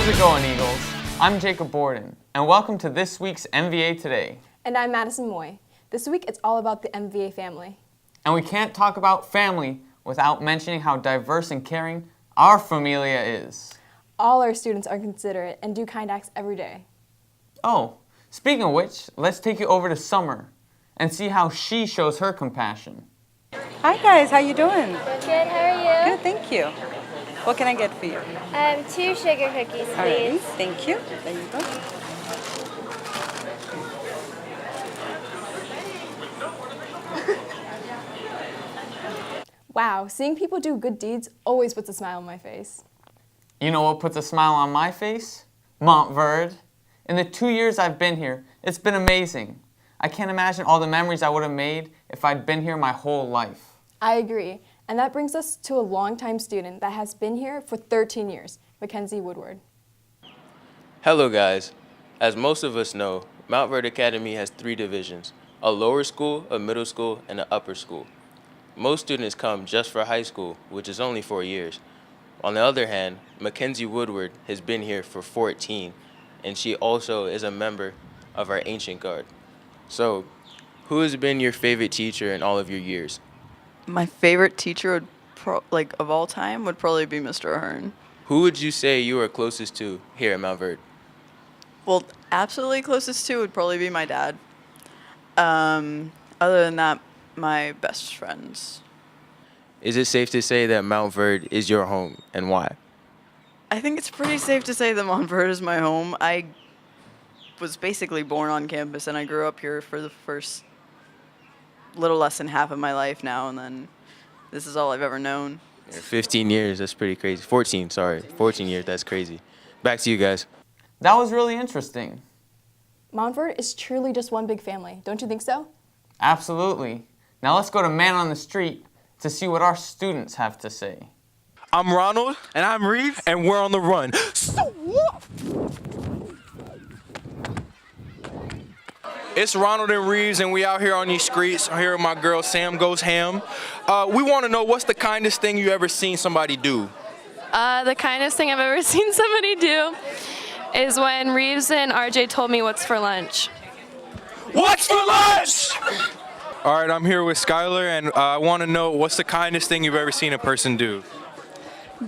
How's it going, Eagles? I'm Jacob Borden, and welcome to this week's MVA Today. And I'm Madison Moy. This week it's all about the MVA family. And we can't talk about family without mentioning how diverse and caring our familia is. All our students are considerate and do kind acts every day. Oh, speaking of which, let's take you over to Summer and see how she shows her compassion. Hi guys, how you doing? Good, how are you? Good, thank you. What can I get for you? 2 sugar cookies, All right, please. thank you. There you go. Wow, seeing people do good deeds always puts a smile on my face. You know what puts a smile on my face? Montverde. In the 2 years I've been here, it's been amazing. I can't imagine all the memories I would have made if I'd been here my whole life. I agree. And that brings us to a longtime student that has been here for 13 years, Mackenzie Woodward. Hello guys. As most of us know, Montverde Academy has 3 divisions, a lower school, a middle school, and an upper school. Most students come just for high school, which is only 4 years. On the other hand, Mackenzie Woodward has been here for 14, and she also is a member of our Ancient Guard. So, who has been your favorite teacher in all of your years? My favorite teacher would of all time would probably be Mr. Ahern. Who would you say you are closest to here at Montverde? Well, absolutely closest to would probably be my dad. Other than that, my best friends. Is it safe to say that Montverde is your home, and why? I think it's pretty safe to say that Montverde is my home. I was basically born on campus, and I grew up here for the first little less than half of my life now, and then this is all I've ever known. 15 years, that's pretty crazy. 14 years, that's crazy. Back to you guys. That was really interesting. Montverde is truly just one big family, don't you think so? Absolutely. Now let's go to Man on the Street to see what our students have to say. I'm Ronald. And I'm Reeves. And we're on the run. It's Ronald and Reeves, and we out here on these streets. I'm here with my girl, Sam Goes Ham. We want to know, what's the kindest thing you ever seen somebody do? The kindest thing I've ever seen somebody do is when Reeves and RJ told me what's for lunch. What's for lunch? All right, I'm here with Skylar, and I want to know, what's the kindest thing you've ever seen a person do?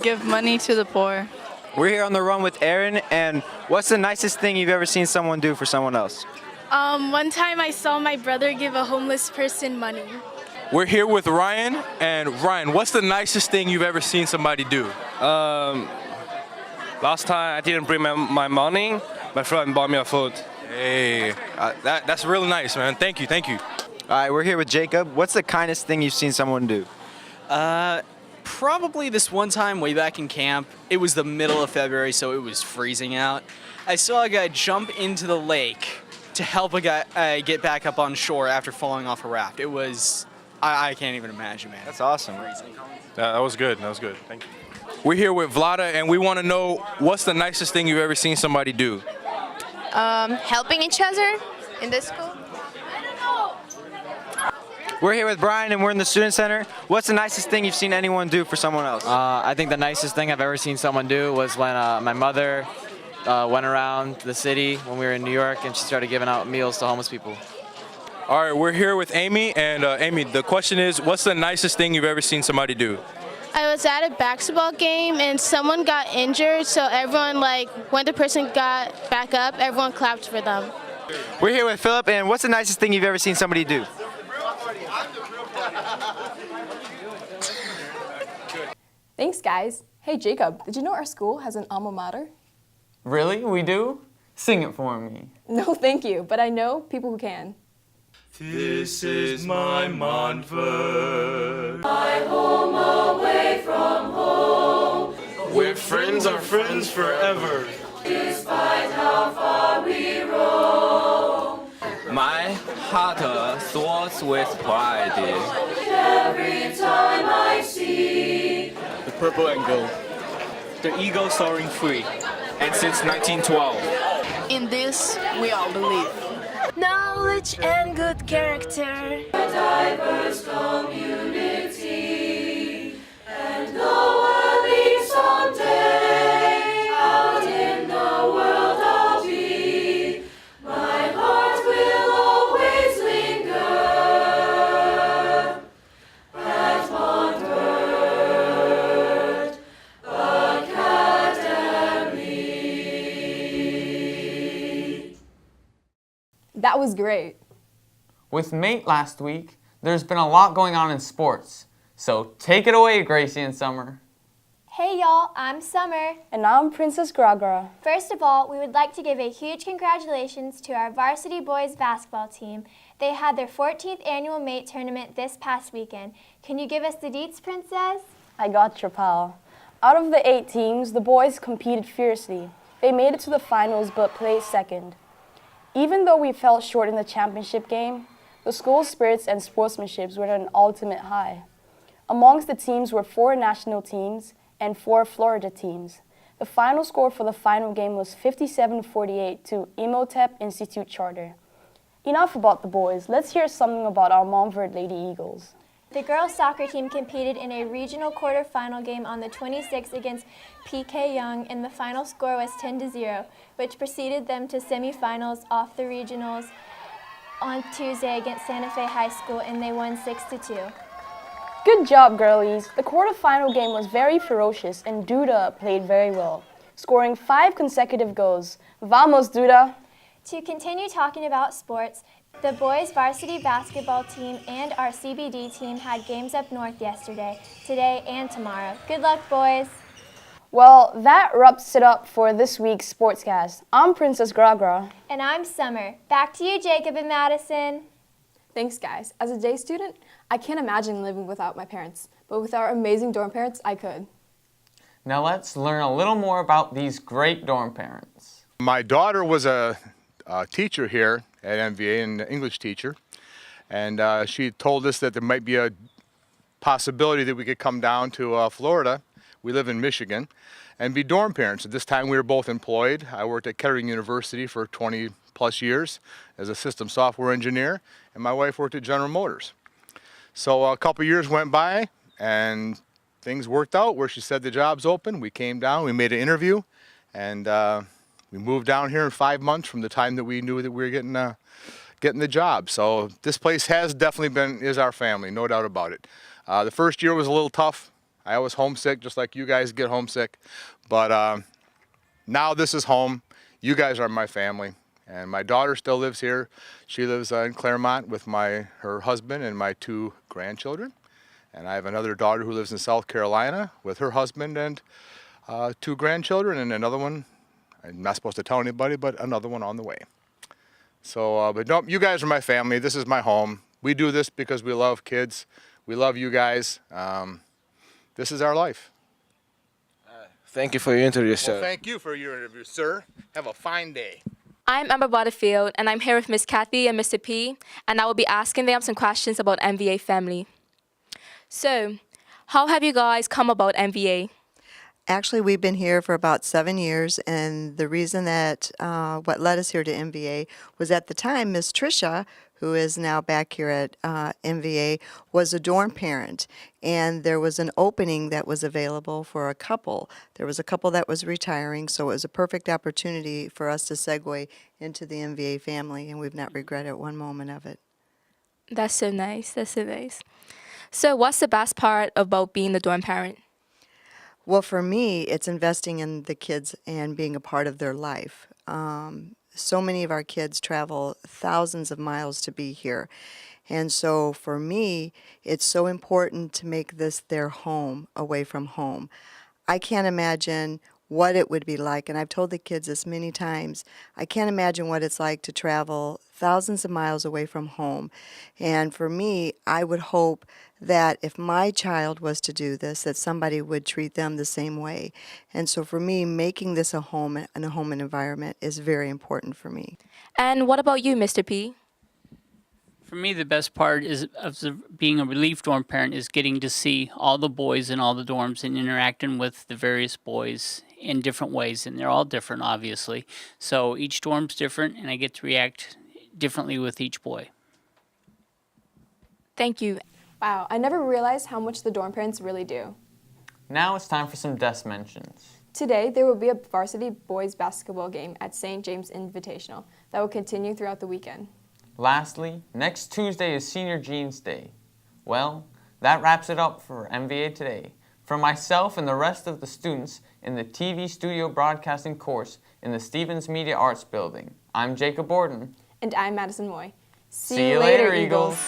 Give money to the poor. We're here on the run with Aaron, and what's the nicest thing you've ever seen someone do for someone else? One time I saw my brother give a homeless person money. We're here with Ryan, and Ryan, what's the nicest thing you've ever seen somebody do? Last time I didn't bring my money, my friend bought me a food. Hey, that's really nice, man. Thank you. All right, we're here with Jacob. What's the kindest thing you've seen someone do? Probably this one time way back in camp. It was the middle of February, so it was freezing out. I saw a guy jump into the lake to help a guy get back up on shore after falling off a raft. It was, I can't even imagine, man. That's awesome. That was good. Thank you. We're here with Vlada, and we want to know, what's the nicest thing you've ever seen somebody do? Helping each other in this school. We're here with Brian, and we're in the Student Center. What's the nicest thing you've seen anyone do for someone else? I think the nicest thing I've ever seen someone do was when my mother went around the city when we were in New York, and she started giving out meals to homeless people. All right, we're here with Amy, and Amy, the question is, what's the nicest thing you've ever seen somebody do? I was at a basketball game and someone got injured, so everyone, when the person got back up, everyone clapped for them. We're here with Philip, and what's the nicest thing you've ever seen somebody do? Thanks, guys. Hey, Jacob, did you know our school has an alma mater? Really? We do? Sing it for me. No, thank you, but I know people who can. This is my Montverde, my home away from home, where friends are friends forever, despite how far we roam. My heart soars with pride. Every time I see the purple and gold, the eagle soaring free, and since 1912, in this we all believe. Knowledge and good character, a diverse community, and though we'll leave someday out in the That was great. With Mate last week, there's been a lot going on in sports. So take it away, Gracie and Summer. Hey y'all, I'm Summer. And I'm Princess Gragra. First of all, we would like to give a huge congratulations to our varsity boys basketball team. They had their 14th annual Mate tournament this past weekend. Can you give us the deets, Princess? I got your pal. Out of the 8 teams, the boys competed fiercely. They made it to the finals but placed second. Even though we fell short in the championship game, the school spirits and sportsmanship were at an ultimate high. Amongst the teams were 4 national teams and 4 Florida teams. The final score for the final game was 57-48 to Imhotep Institute Charter. Enough about the boys. Let's hear something about our Montverde Lady Eagles. The girls soccer team competed in a regional quarterfinal game on the 26th against PK Young, and the final score was 10-0, which preceded them to semifinals off the regionals on Tuesday against Santa Fe High School, and they won 6-2. Good job, girlies. The quarterfinal game was very ferocious, and Duda played very well, scoring 5 consecutive goals. Vamos, Duda! To continue talking about sports, the boys varsity basketball team and our CBD team had games up north yesterday, today, and tomorrow. Good luck, boys. Well, that wraps it up for this week's Sportscast. I'm Princess Gragra. And I'm Summer. Back to you, Jacob and Madison. Thanks, guys. As a day student, I can't imagine living without my parents, but with our amazing dorm parents, I could. Now let's learn a little more about these great dorm parents. My daughter was a teacher here at MVA, an English teacher, and she told us that there might be a possibility that we could come down to Florida. We live in Michigan, and be dorm parents. At this time we were both employed. I worked at Kettering University for 20 plus years as a system software engineer, and my wife worked at General Motors. So a couple years went by and things worked out where she said the job's open. We came down, we made an interview, and we moved down here in 5 months from the time that we knew that we were getting the job. So this place has definitely is our family, no doubt about it. The first year was a little tough. I was homesick, just like you guys get homesick. But now this is home. You guys are my family. And my daughter still lives here. She lives in Claremont with her husband and my 2 grandchildren. And I have another daughter who lives in South Carolina with her husband and 2 grandchildren, and another one, I'm not supposed to tell anybody, but another one on the way. So, but no, you guys are my family. This is my home. We do this because we love kids. We love you guys. This is our life. Thank you for your interview, sir. Well, thank you for your interview, sir. Have a fine day. I'm Emma Butterfield, and I'm here with Miss Kathy and Mr. P, and I will be asking them some questions about MVA family. So, how have you guys come about MVA? Actually, we've been here for about 7 years, and the reason that what led us here to MVA was at the time Miss Tricia, who is now back here at MVA, was a dorm parent, and there was an opening that was available for a couple. There was a couple that was retiring, so it was a perfect opportunity for us to segue into the MVA family, and we've not regretted one moment of it. That's so nice. That's so nice. So, what's the best part about being the dorm parent? Well, for me, it's investing in the kids and being a part of their life. So many of our kids travel thousands of miles to be here. And so for me, it's so important to make this their home away from home. I can't imagine what it would be like, and I've told the kids this many times, I can't imagine what it's like to travel thousands of miles away from home. And for me, I would hope that if my child was to do this, that somebody would treat them the same way. And so for me, making this a home and a home environment is very important for me. And what about you, Mr. P? For me, the best part of being a relief dorm parent is getting to see all the boys in all the dorms and interacting with the various boys in different ways, and they're all different, obviously. So each dorm's different, and I get to react differently with each boy. Thank you. Wow, I never realized how much the dorm parents really do. Now it's time for some desk mentions. Today, there will be a varsity boys basketball game at St. James Invitational that will continue throughout the weekend. Lastly, next Tuesday is Senior Jeans Day. Well, that wraps it up for MVA Today. For myself and the rest of the students in the TV Studio Broadcasting course in the Stevens Media Arts Building, I'm Jacob Borden. And I'm Madison Moy. See you later, Eagles.